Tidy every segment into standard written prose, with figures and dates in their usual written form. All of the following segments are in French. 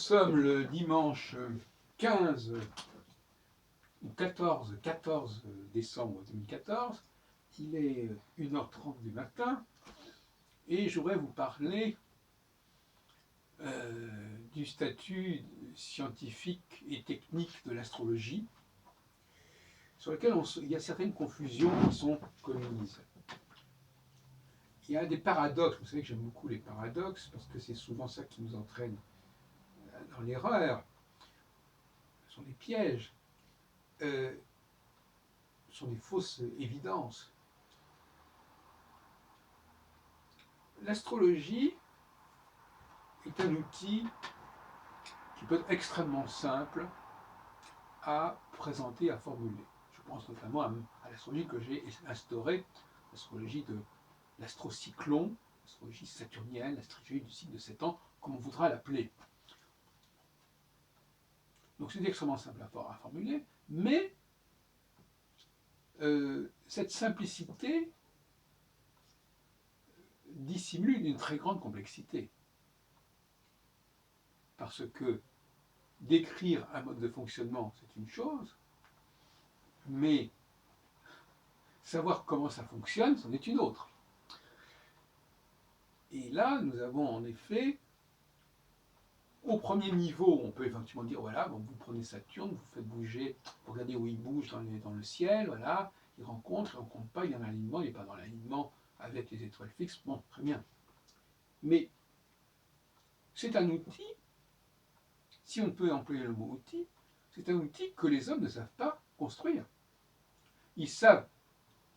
sommes le dimanche 15 ou 14 décembre 2014. Il est 1h30 du matin et je voudrais vous parler du statut scientifique et technique de l'astrologie, sur lequel il y a certaines confusions qui sont commises. Il y a des paradoxes, vous savez que j'aime beaucoup les paradoxes, parce que c'est souvent ça qui nous entraîne dans l'erreur. Ce sont des pièges, ce sont des fausses évidences. L'astrologie est un outil qui peut être extrêmement simple à présenter, à formuler. Je pense notamment à l'astrologie que j'ai instaurée, l'astrologie de l'astrocyclon, l'astrologie saturnienne, l'astrologie du cycle de 7 ans, comme on voudra l'appeler. Donc c'est extrêmement simple à formuler, mais cette simplicité dissimule une très grande complexité. Parce que décrire un mode de fonctionnement, c'est une chose, mais savoir comment ça fonctionne, c'en est une autre. Et là, nous avons en effet, au premier niveau, on peut effectivement dire, voilà, bon, vous prenez Saturne, vous faites bouger, vous regardez où il bouge dans le ciel, voilà, il rencontre pas, il est en alignement, il n'est pas dans l'alignement avec les étoiles fixes, bon, très bien. Mais c'est un outil, si on peut employer le mot outil, c'est un outil que les hommes ne savent pas construire. Ils savent,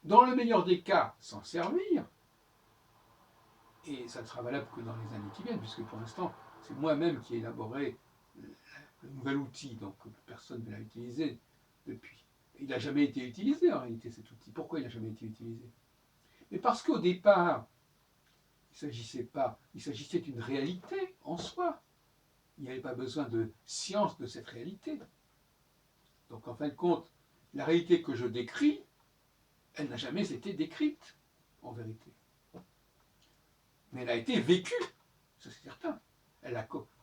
dans le meilleur des cas, s'en servir, et ça ne sera valable que dans les années qui viennent, puisque pour l'instant, c'est moi-même qui ai élaboré le nouvel outil, donc personne ne l'a utilisé depuis. Il n'a jamais été utilisé en réalité, cet outil. Pourquoi il n'a jamais été utilisé? Mais parce qu'au départ, il s'agissait d'une réalité en soi. Il n'y avait pas besoin de science de cette réalité. Donc en fin de compte, la réalité que je décris, elle n'a jamais été décrite, en vérité. Mais elle a été vécue, ça c'est certain.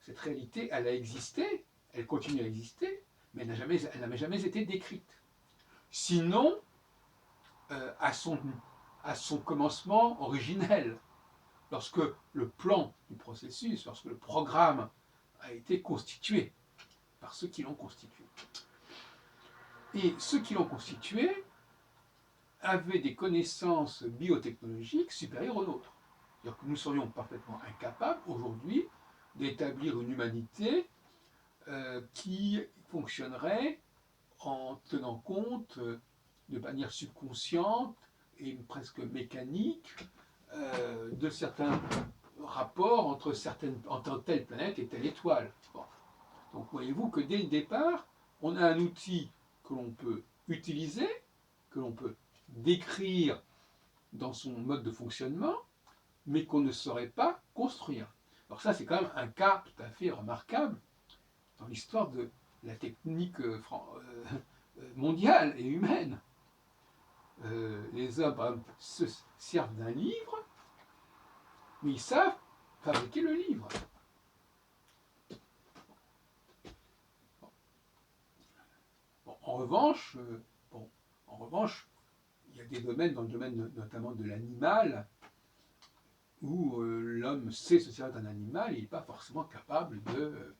Cette réalité, elle a existé, elle continue à exister, mais elle n'a jamais été décrite. Sinon, à son commencement originel, lorsque le plan du processus, lorsque le programme a été constitué par ceux qui l'ont constitué. Et ceux qui l'ont constitué avaient des connaissances biotechnologiques supérieures aux nôtres. C'est-à-dire que nous serions parfaitement incapables aujourd'hui d'établir une humanité qui fonctionnerait en tenant compte de manière subconsciente et presque mécanique de certains rapports entre telle planète et telle étoile. Bon. Donc voyez-vous que dès le départ, on a un outil que l'on peut utiliser, que l'on peut décrire dans son mode de fonctionnement, mais qu'on ne saurait pas construire. Alors ça, c'est quand même un cas tout à fait remarquable dans l'histoire de la technique mondiale et humaine. Les hommes, par exemple, se servent d'un livre, mais ils savent fabriquer le livre. Bon, en revanche, il y a des domaines, dans le domaine notamment de l'animal, où l'homme sait se servir d'un animal, il n'est pas forcément capable de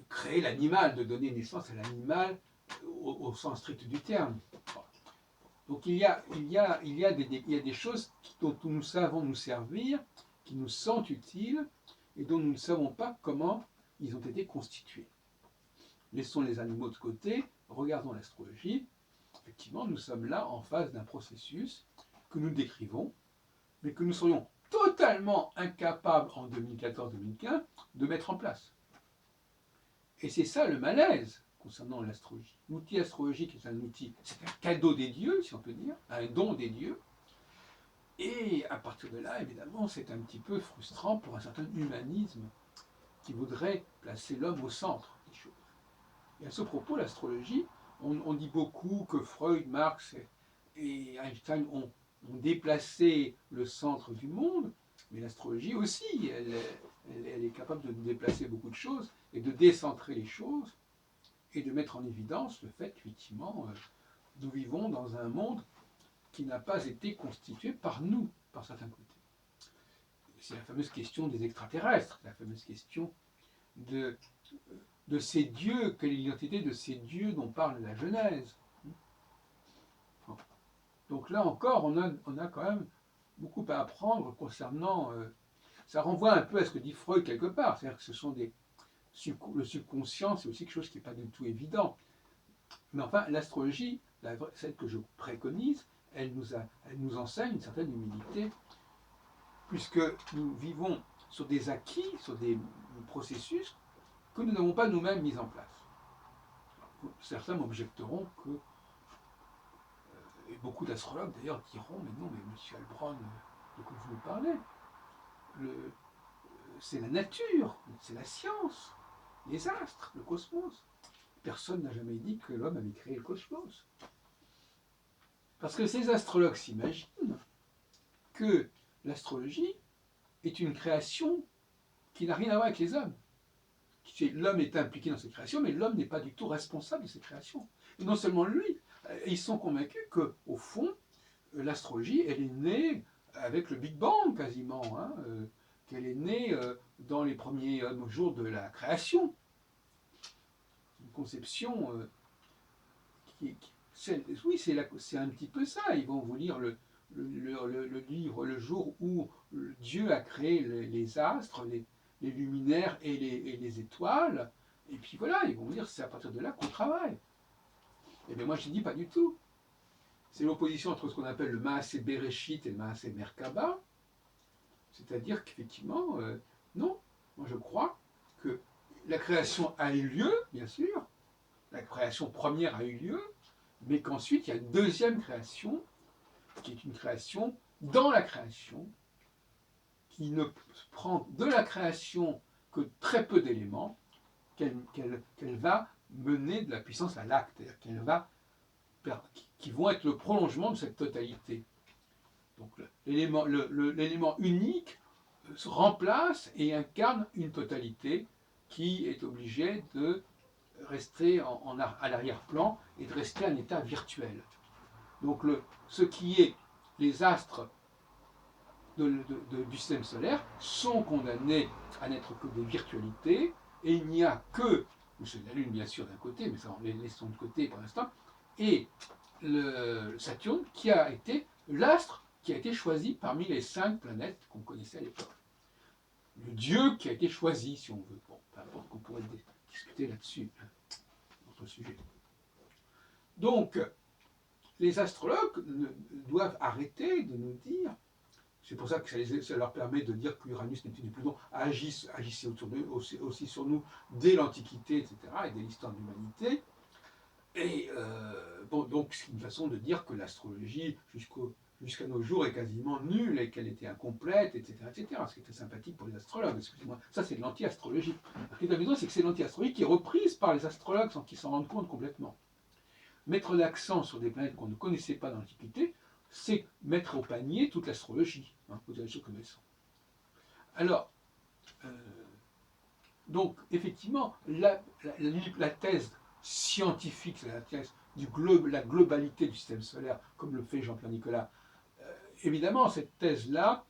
créer l'animal, de donner naissance à l'animal au sens strict du terme. Donc il y a des choses dont nous savons nous servir, qui nous sont utiles, et dont nous ne savons pas comment ils ont été constitués. Laissons les animaux de côté, regardons l'astrologie. Effectivement, nous sommes là en face d'un processus que nous décrivons, mais que nous serions totalement incapables en 2014-2015 de mettre en place. Et c'est ça le malaise concernant l'astrologie. L'outil astrologique est un outil, c'est un cadeau des dieux, si on peut dire, un don des dieux. Et à partir de là, évidemment, c'est un petit peu frustrant pour un certain humanisme qui voudrait placer l'homme au centre des choses. Et à ce propos, l'astrologie, on dit beaucoup que Freud, Marx et Einstein ont déplacé le centre du monde, mais l'astrologie aussi, elle est capable de déplacer beaucoup de choses, et de décentrer les choses et de mettre en évidence le fait qu'effectivement, nous vivons dans un monde qui n'a pas été constitué par nous, par certains côtés. C'est la fameuse question des extraterrestres, la fameuse question de, de ces dieux, quelle est l'identité de ces dieux dont parle la Genèse. Donc là encore, on a quand même beaucoup à apprendre concernant... ça renvoie un peu à ce que dit Freud quelque part, c'est-à-dire que ce sont le subconscient, c'est aussi quelque chose qui n'est pas du tout évident. Mais enfin, l'astrologie, celle que je préconise, elle nous enseigne une certaine humilité, puisque nous vivons sur des acquis, sur des processus que nous n'avons pas nous-mêmes mis en place. Certains m'objecteront que, et beaucoup d'astrologues d'ailleurs diront, mais non, mais M. Heilbronn, de quoi vous nous parlez, c'est la nature, c'est la science, les astres, le cosmos. Personne n'a jamais dit que l'homme avait créé le cosmos. Parce que ces astrologues s'imaginent que l'astrologie est une création qui n'a rien à voir avec les hommes. L'homme est impliqué dans cette création, mais l'homme n'est pas du tout responsable de cette création. Et non seulement lui, ils sont convaincus qu'au fond, l'astrologie, elle est née avec le Big Bang quasiment, qu'elle est née dans les premiers jours de la création. Une conception oui, c'est un petit peu ça. Ils vont vous lire le livre Le jour où Dieu a créé les astres, les luminaires et les étoiles. Et puis voilà, ils vont vous dire c'est à partir de là qu'on travaille. Et bien moi je dis pas du tout. C'est l'opposition entre ce qu'on appelle le Maaseh Bereshit et le Maaseh Merkaba. C'est-à-dire qu'effectivement, non, moi je crois que la création a eu lieu, bien sûr, la création première a eu lieu, mais qu'ensuite il y a une deuxième création, qui est une création dans la création, qui ne prend de la création que très peu d'éléments, qu'elle va mener de la puissance à l'acte, c'est-à-dire qui vont être le prolongement de cette totalité. Donc l'élément unique se remplace et incarne une totalité qui est obligée de rester à l'arrière-plan et de rester un état virtuel. Donc ce qui est les astres du système solaire sont condamnés à n'être que des virtualités, et il n'y a que, c'est la Lune bien sûr d'un côté, mais ça on les laissons de côté pour l'instant, et le Saturne qui a été l'astre qui a été choisi parmi les 5 planètes qu'on connaissait à l'époque. Le Dieu qui a été choisi, si on veut. Bon, peu importe qu'on pourrait discuter là-dessus, notre sujet. Donc, les astrologues doivent arrêter de nous dire, c'est pour ça que ça leur permet de dire qu'Uranus, Neptune et Pluton agissaient autour d'eux, aussi sur nous dès l'Antiquité, etc., et dès l'histoire de l'humanité. Et bon, donc c'est une façon de dire que l'astrologie, jusqu'à nos jours, est quasiment nulle et qu'elle était incomplète, etc., etc. Ce qui était sympathique pour les astrologues, excusez-moi. Ça, c'est de l'anti-astrologie. Ce qui est amusant, c'est que c'est l'anti-astrologie qui est reprise par les astrologues sans qu'ils s'en rendent compte complètement. Mettre l'accent sur des planètes qu'on ne connaissait pas dans l'Antiquité, c'est mettre au panier toute l'astrologie, vous avez les connaissants. Alors, donc, effectivement, la thèse scientifique, c'est la thèse la globalité du système solaire, comme le fait Jean-Pierre Nicolas. Évidemment, cette thèse-là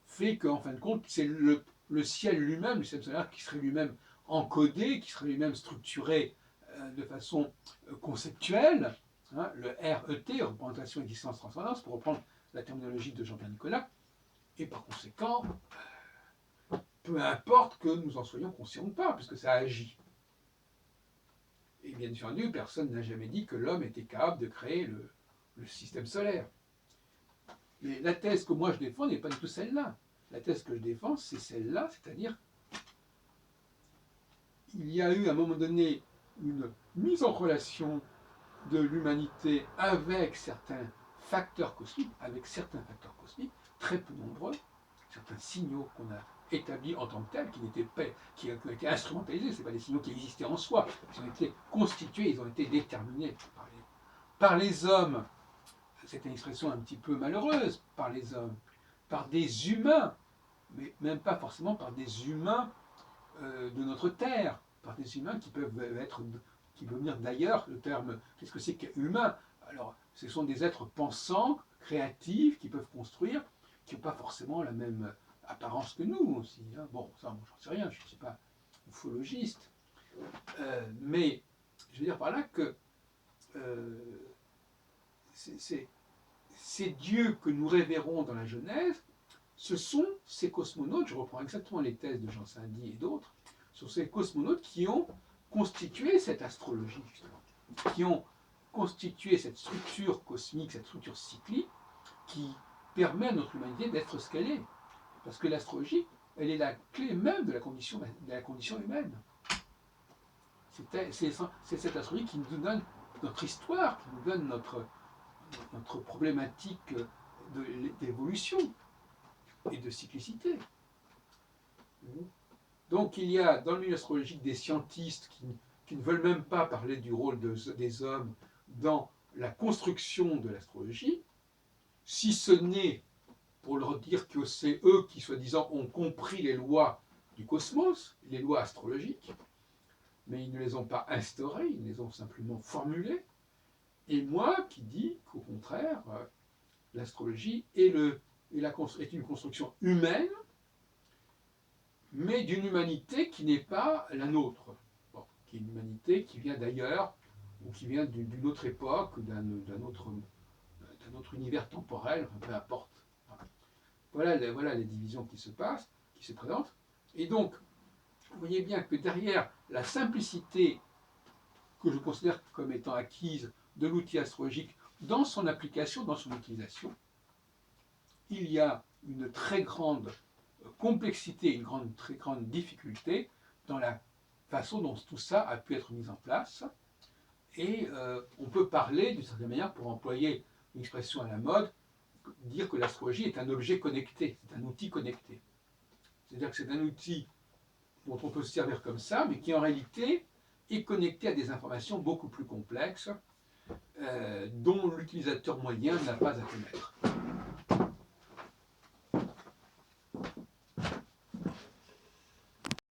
fait qu'en fin de compte, c'est le ciel lui-même, le système solaire, qui serait lui-même encodé, qui serait lui-même structuré de façon conceptuelle, le RET, représentation, existence, transcendance, pour reprendre la terminologie de Jean-Pierre Nicolas, et par conséquent, peu importe que nous en soyons conscients ou pas, puisque ça agit. Et bien entendu, personne n'a jamais dit que l'homme était capable de créer le système solaire. Mais la thèse que moi je défends n'est pas du tout celle-là. La thèse que je défends, c'est celle-là, c'est-à-dire il y a eu à un moment donné une mise en relation de l'humanité avec certains facteurs cosmiques, très peu nombreux, certains signaux qu'on a établis en tant que tels, qui ont été instrumentalisés, ce ne sont pas des signaux qui existaient en soi, ils ont été constitués, ils ont été déterminés par les hommes. C'est une expression un petit peu malheureuse, par les hommes, par des humains, mais même pas forcément par des humains de notre terre, par des humains qui peuvent venir d'ailleurs. Le terme, qu'est-ce que c'est qu'humain? Alors, ce sont des êtres pensants, créatifs, qui peuvent construire, qui n'ont pas forcément la même apparence que nous aussi, hein. Bon, ça, moi, j'en sais rien, je ne suis pas ufologiste. Mais je veux dire par là que euh, ces dieux que nous révérons dans la Genèse, ce sont ces cosmonautes, je reprends exactement les thèses de Jean Saint-Dié et d'autres, ce sont ces cosmonautes qui ont constitué cette astrologie, justement, qui ont constitué cette structure cosmique, cette structure cyclique, qui permet à notre humanité d'être ce qu'elle est. Parce que l'astrologie, elle est la clé même de la condition humaine. C'est cette astrologie qui nous donne notre histoire, qui nous donne notre problématique d'évolution et de cyclicité. Donc il y a dans le milieu astrologique des scientistes qui ne veulent même pas parler du rôle des hommes dans la construction de l'astrologie, si ce n'est pour leur dire que c'est eux qui, soi-disant, ont compris les lois du cosmos, les lois astrologiques, mais ils ne les ont pas instaurées, ils les ont simplement formulées. Et moi qui dis qu'au contraire, l'astrologie est une construction humaine, mais d'une humanité qui n'est pas la nôtre, bon, qui est une humanité qui vient d'ailleurs, ou qui vient d'une autre époque, d'un autre univers temporel, enfin, peu importe. Voilà les divisions qui se passent, qui se présentent. Et donc, vous voyez bien que derrière la simplicité que je considère comme étant acquise de l'outil astrologique dans son application, dans son utilisation, il y a une très grande complexité, très grande difficulté dans la façon dont tout ça a pu être mis en place. Et on peut parler, d'une certaine manière, pour employer une expression à la mode, dire que l'astrologie est un objet connecté, c'est un outil connecté. C'est-à-dire que c'est un outil dont on peut se servir comme ça, mais qui en réalité est connecté à des informations beaucoup plus complexes dont l'utilisateur moyen n'a pas à connaître.